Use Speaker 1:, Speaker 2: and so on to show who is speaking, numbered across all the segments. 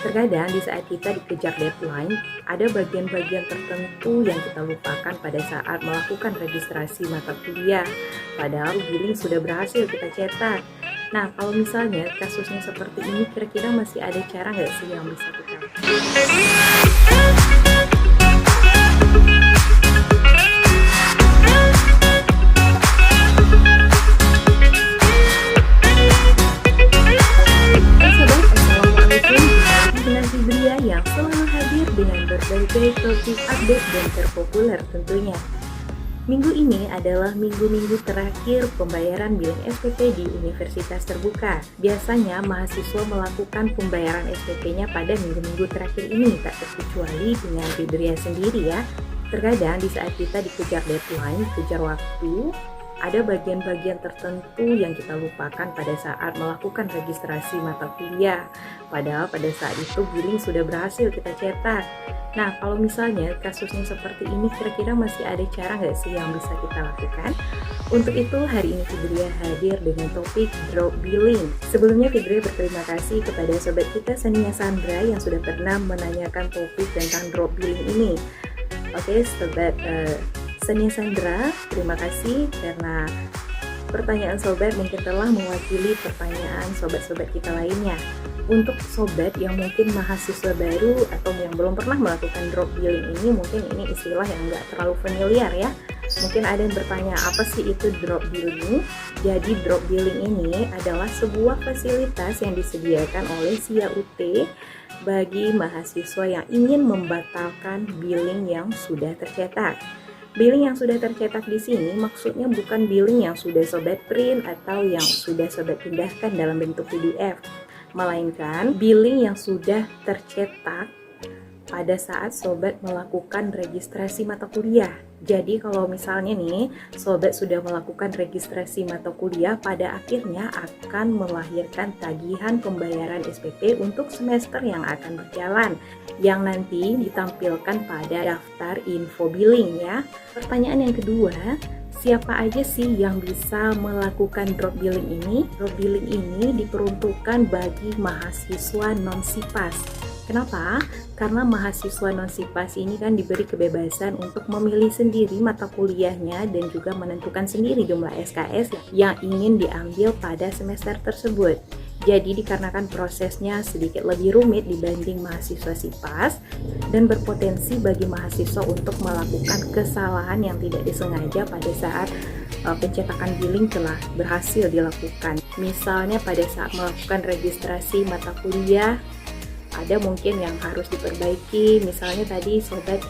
Speaker 1: Terkadang di saat kita dikejar deadline, ada bagian-bagian tertentu yang kita lupakan pada saat melakukan registrasi mata kuliah. Padahal billing sudah berhasil kita cetak. Nah, kalau misalnya kasusnya seperti ini, kira-kira masih ada cara nggak sih yang bisa kita lakukan? Assalamualaikum, dengan Fibria yang selalu hadir dengan berbagai topik update dan terpopuler tentunya. Minggu ini adalah minggu-minggu terakhir pembayaran billing SPP di Universitas Terbuka. Biasanya mahasiswa melakukan pembayaran SPP-nya pada minggu-minggu terakhir ini, tak terkecuali dengan Fibria sendiri ya. Terkadang di saat kita dikejar deadline, dikejar waktu, ada bagian-bagian tertentu yang kita lupakan pada saat melakukan registrasi mata kuliah. Padahal pada saat itu billing sudah berhasil kita cetak. Nah, kalau misalnya kasusnya seperti ini, kira-kira masih ada cara nggak sih yang bisa kita lakukan? Untuk itu, hari ini Fibria hadir dengan topik drop billing. Sebelumnya Fibria berterima kasih kepada sobat kita Sania Sandra yang sudah pernah menanyakan topik tentang drop billing ini. Oke, sobat Sania Sandra, terima kasih karena pertanyaan sobat mungkin telah mewakili pertanyaan sobat-sobat kita lainnya. Untuk sobat yang mungkin mahasiswa baru atau yang belum pernah melakukan drop billing ini, mungkin ini istilah yang nggak terlalu familiar ya. Mungkin ada yang bertanya, apa sih itu drop billing? Jadi drop billing ini adalah sebuah fasilitas yang disediakan oleh SIA UT bagi mahasiswa yang ingin membatalkan billing yang sudah tercetak. Billing yang sudah tercetak di sini maksudnya bukan billing yang sudah sobat print atau yang sudah sobat pindahkan dalam bentuk PDF, melainkan billing yang sudah tercetak pada saat sobat melakukan registrasi mata kuliah. Jadi kalau misalnya nih sobat sudah melakukan registrasi mata kuliah, pada akhirnya akan melahirkan tagihan pembayaran SPP untuk semester yang akan berjalan, yang nanti ditampilkan pada daftar info billing ya. Pertanyaan yang kedua, siapa aja sih yang bisa melakukan drop billing ini? Drop billing ini diperuntukkan bagi mahasiswa non-SIPAS. Kenapa? Karena mahasiswa non-SIPAS ini kan diberi kebebasan untuk memilih sendiri mata kuliahnya dan juga menentukan sendiri jumlah SKS yang ingin diambil pada semester tersebut. Jadi dikarenakan prosesnya sedikit lebih rumit dibanding mahasiswa SIPAS dan berpotensi bagi mahasiswa untuk melakukan kesalahan yang tidak disengaja pada saat pencetakan billing telah berhasil dilakukan. Misalnya pada saat melakukan registrasi mata kuliah, ada mungkin yang harus diperbaiki. Misalnya tadi sobat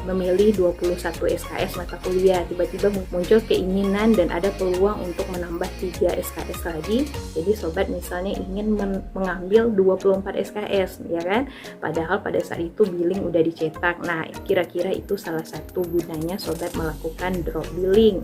Speaker 1: memilih 21 SKS mata kuliah, tiba-tiba muncul keinginan dan ada peluang untuk menambah 3 SKS lagi. Jadi sobat misalnya ingin mengambil 24 SKS ya kan, padahal pada saat itu billing udah dicetak. Nah, kira-kira itu salah satu gunanya sobat melakukan drop billing.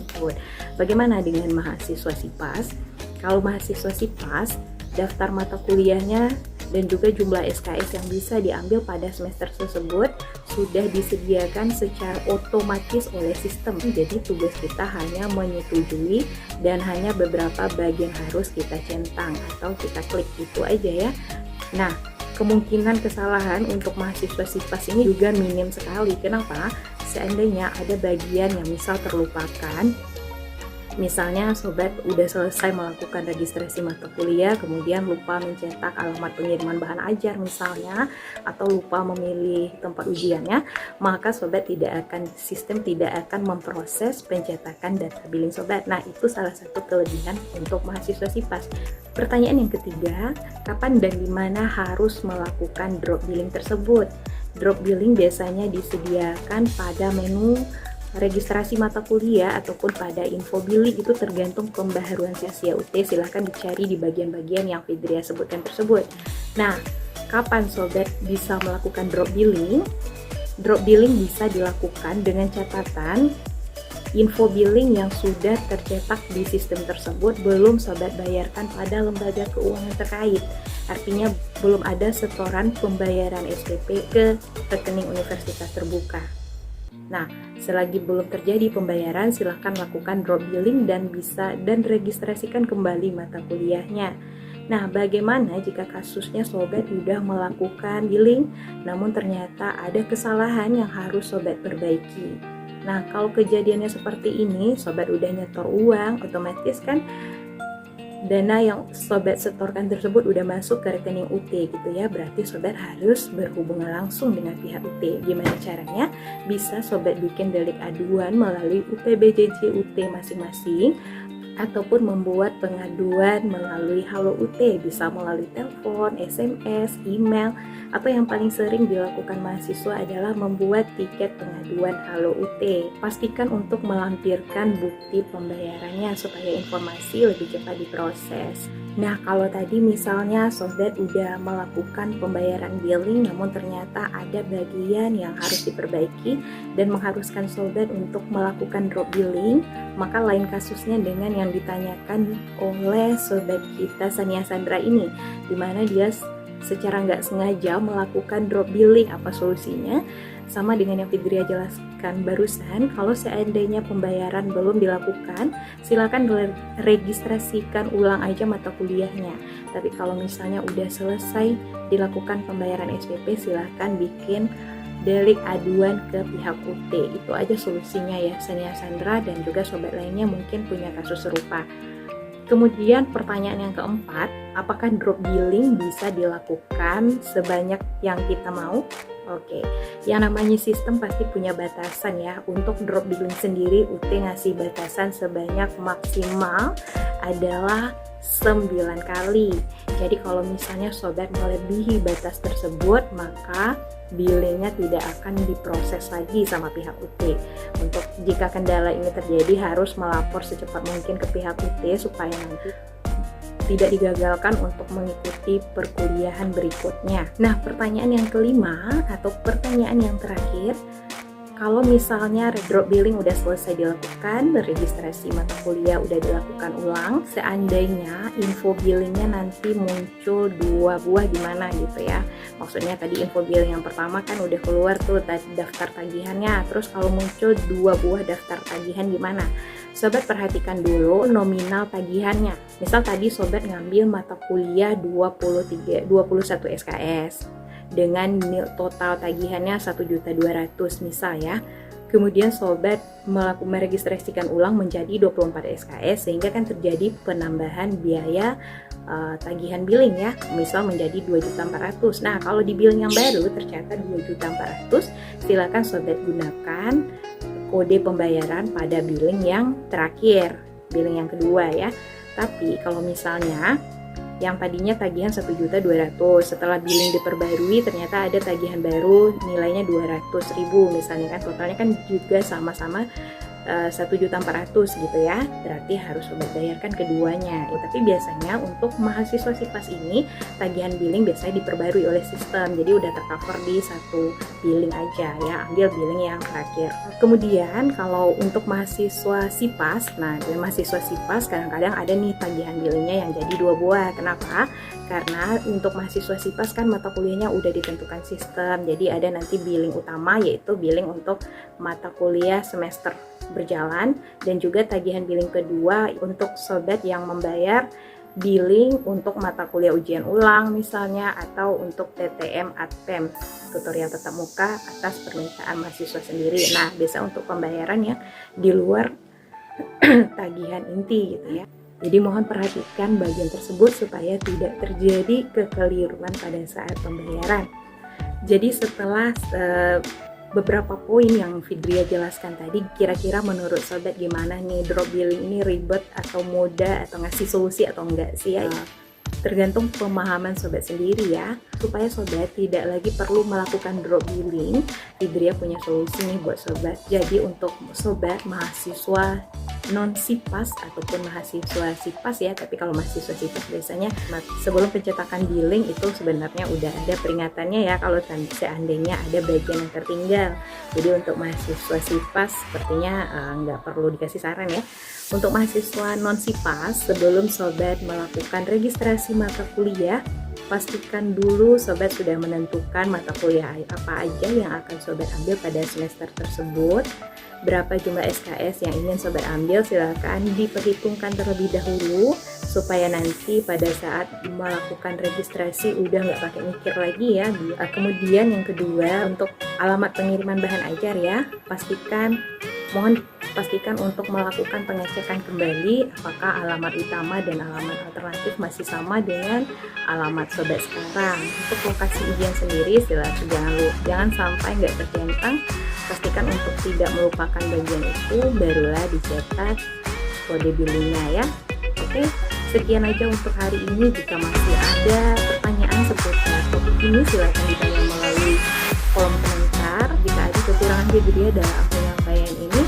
Speaker 1: Bagaimana dengan mahasiswa SIPAS? Kalau mahasiswa SIPAS, daftar mata kuliahnya dan juga jumlah SKS yang bisa diambil pada semester tersebut sudah disediakan secara otomatis oleh sistem. Jadi tugas kita hanya menyetujui dan hanya beberapa bagian harus kita centang atau kita klik, itu aja ya. Nah, kemungkinan kesalahan untuk mahasiswa SIPAS ini juga minim sekali. Kenapa? Seandainya ada bagian yang misal terlupakan, misalnya sobat udah selesai melakukan registrasi mata kuliah, kemudian lupa mencetak alamat pengiriman bahan ajar misalnya, atau lupa memilih tempat ujiannya, maka sobat sistem tidak akan memproses pencetakan data billing sobat. Nah, itu salah satu kelebihan untuk mahasiswa SIPAS. Pertanyaan yang ketiga, kapan dan di mana harus melakukan drop billing tersebut? Drop billing biasanya disediakan pada menu registrasi mata kuliah ataupun pada info billing, itu tergantung pembaharuan SIA UT. Silahkan dicari di bagian-bagian yang Fibria sebutkan tersebut. Nah, kapan sobat bisa melakukan drop billing? Drop billing bisa dilakukan dengan catatan info billing yang sudah tercetak di sistem tersebut belum sobat bayarkan pada lembaga keuangan terkait. Artinya belum ada setoran pembayaran SPP ke rekening Universitas Terbuka. Nah, selagi belum terjadi pembayaran, silahkan lakukan drop billing dan registrasikan kembali mata kuliahnya. Nah, bagaimana jika kasusnya sobat udah melakukan billing, namun ternyata ada kesalahan yang harus sobat perbaiki? Nah, kalau kejadiannya seperti ini, sobat udah nyetor uang, otomatis kan dana yang sobat setorkan tersebut udah masuk ke rekening UT gitu ya. Berarti sobat harus berhubungan langsung dengan pihak UT. Gimana caranya? Bisa sobat bikin delik aduan melalui UPBJJ UT masing-masing, ataupun membuat pengaduan melalui Halo UT, bisa melalui telepon, SMS, email, atau yang paling sering dilakukan mahasiswa adalah membuat tiket pengaduan Halo UT. Pastikan untuk melampirkan bukti pembayarannya supaya informasi lebih cepat diproses. Nah, kalau tadi misalnya sobat udah melakukan pembayaran billing namun ternyata ada bagian yang harus diperbaiki dan mengharuskan sobat untuk melakukan drop billing, maka lain kasusnya dengan yang ditanyakan oleh sobat kita Sania Sandra ini, dimana dia secara nggak sengaja melakukan drop billing. Apa solusinya? Sama dengan yang Fidria jelaskan barusan, kalau seandainya pembayaran belum dilakukan, silakan registrasikan ulang aja mata kuliahnya. Tapi kalau misalnya udah selesai dilakukan pembayaran SPP, silakan bikin delik aduan ke pihak UT. Itu aja solusinya ya Sania Sandra dan juga sobat lainnya mungkin punya kasus serupa. Kemudian pertanyaan yang keempat, apakah drop billing bisa dilakukan sebanyak yang kita mau? Oke, yang namanya sistem pasti punya batasan ya. Untuk drop billing sendiri UT ngasih batasan sebanyak maksimal adalah 9 kali. Jadi kalau misalnya sobat melebihi batas tersebut, maka billingnya tidak akan diproses lagi sama pihak UT. Untuk jika kendala ini terjadi, harus melapor secepat mungkin ke pihak UT supaya nanti tidak digagalkan untuk mengikuti perkuliahan berikutnya. Nah, pertanyaan yang kelima atau pertanyaan yang terakhir, kalau misalnya drop billing udah selesai dilakukan, registrasi mata kuliah udah dilakukan ulang, seandainya info billingnya nanti muncul 2 buah gimana gitu ya. Maksudnya tadi info billing yang pertama kan udah keluar tuh daftar tagihannya, terus kalau muncul 2 buah daftar tagihan gimana? Sobat perhatikan dulu nominal tagihannya. Misal tadi sobat ngambil mata kuliah 21 SKS dengan total tagihannya 1.200.000 misal ya. Kemudian sobat meregistrasikan ulang menjadi 24 SKS sehingga kan terjadi penambahan biaya tagihan billing ya, misal menjadi 2.400.000. Nah, kalau di billing yang baru tercatat 2.400.000, silakan sobat gunakan kode pembayaran pada billing yang terakhir, billing yang kedua ya. Tapi kalau misalnya yang tadinya tagihan 1.200.000, setelah billing diperbarui ternyata ada tagihan baru nilainya 200.000 misalnya, kan totalnya kan juga sama-sama 1.400.000 gitu ya, berarti harus sobat bayarkan keduanya. Tapi biasanya untuk mahasiswa SIPAS ini tagihan billing biasanya diperbarui oleh sistem, jadi udah tercover di satu billing aja ya, ambil billing yang terakhir. Kemudian kalau untuk mahasiswa SIPAS, nah dari mahasiswa SIPAS kadang-kadang ada nih tagihan billingnya yang jadi 2 buah. Kenapa? Karena untuk mahasiswa SIPAS kan mata kuliahnya udah ditentukan sistem, jadi ada nanti billing utama yaitu billing untuk mata kuliah semester berjalan, dan juga tagihan billing kedua untuk sobat yang membayar billing untuk mata kuliah ujian ulang misalnya, atau untuk TTM ATPEM tutorial tatap muka atas permintaan mahasiswa sendiri. Nah, biasa untuk pembayaran yang di luar tagihan inti gitu ya. Jadi mohon perhatikan bagian tersebut supaya tidak terjadi kekeliruan pada saat pembayaran. Jadi setelah beberapa poin yang Fidria jelaskan tadi, kira-kira menurut sobat gimana nih, drop billing ini ribet atau mudah atau ngasih solusi atau enggak sih ya? Tergantung pemahaman sobat sendiri ya. Supaya sobat tidak lagi perlu melakukan drop billing, Fidria punya solusi nih buat sobat. Jadi untuk sobat mahasiswa non SIPAS ataupun mahasiswa SIPAS ya, tapi kalau mahasiswa SIPAS biasanya sebelum pencetakan billing itu sebenarnya udah ada peringatannya ya kalau seandainya ada bagian yang tertinggal. Jadi untuk mahasiswa SIPAS sepertinya nggak perlu dikasih saran ya. Untuk mahasiswa non SIPAS, sebelum sobat melakukan registrasi mata kuliah, pastikan dulu sobat sudah menentukan mata kuliah apa aja yang akan sobat ambil pada semester tersebut. Berapa jumlah SKS yang ingin sobat ambil, silakan diperhitungkan terlebih dahulu supaya nanti pada saat melakukan registrasi udah nggak pakai mikir lagi ya. Kemudian yang kedua, untuk alamat pengiriman bahan ajar ya, mohon pastikan untuk melakukan pengecekan kembali apakah alamat utama dan alamat alternatif masih sama dengan alamat sobat sekarang. Untuk lokasi ujian sendiri silakan jangan sampai nggak tercentang. Pastikan untuk tidak melupakan bagian itu, barulah dicetak kode billingnya ya. Oke, sekian aja untuk hari ini. Jika masih ada pertanyaan seputar topik ini, silakan ditanya melalui kolom komentar. Jika ada kekurangan Febria dalam penyampaian ini,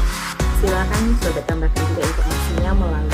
Speaker 1: silakan sobat tambahkan juga informasinya melalui